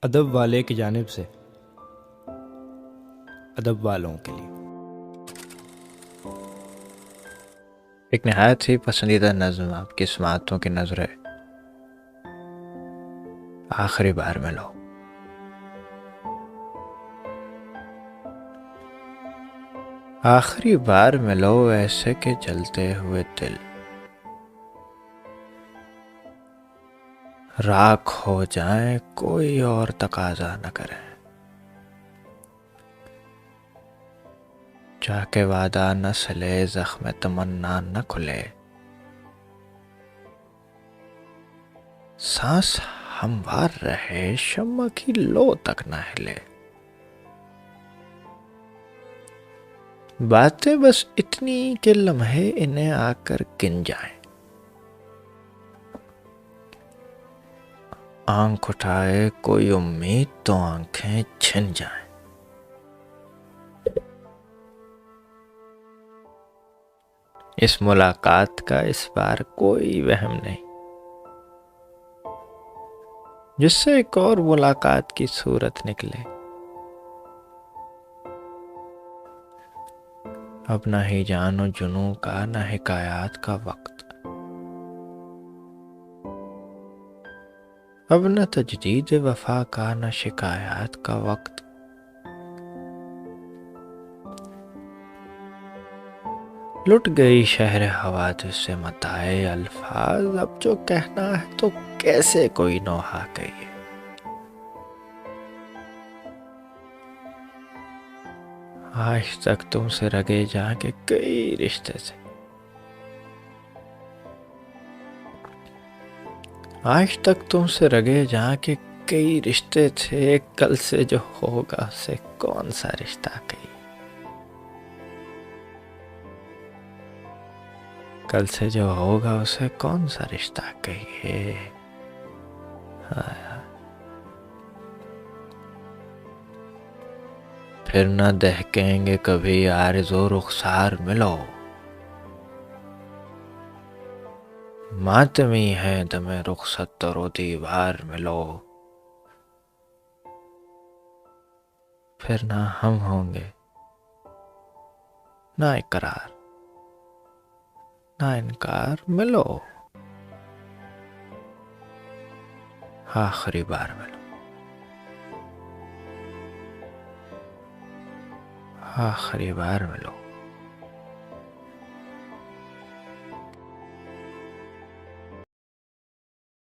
अदब वाले की जानिब से अदब वालों के लिए। एक नहायत ही पसंदीदा नज़्म आपकी समाअतों की नज़रें आखिरी बार में लो। आखिरी बार में लो ऐसे के जलते हुए दिल राख हो जाए, कोई और तकाजा न करे। चाके वादा न सले, जख्म तमन्ना न खुले। सांस हमवार रहे, शम्मा की लो तक न हिले। बातें बस इतनी के लम्हे इन्हें आकर गिन जाएं। आंख उठाए कोई उम्मीद तो आंखें छिन जाएं। इस मुलाकात का इस बार कोई वहम नहीं, जिससे एक और मुलाकात की सूरत निकले। अब न ही जानो जुनू का न हिकायत का वक्त, अब न तजदीद वफा का न शिकायत का वक्त। लुट गई शहर हवादिस से मताए अल्फाज, अब जो कहना है तो कैसे कोई नौहा कहिए। आज तक तुमसे रगे जाके कई रिश्ते थे, आज तक तुमसे रगे जाके कई रिश्ते थे। कल से जो होगा उसे कौन सा रिश्ता कहिए। कल से जो होगा उसे कौन सा रिश्ता कहिए। हाँ, फिर न दहकेंगे कभी आरज़ो रुखसार मिलो। मातमी है दमे रुखसत तरो दीवार मिलो। फिर ना हम होंगे ना इकरार ना इनकार, मिलो आखिरी बार मिलो, आखिरी बार मिलो।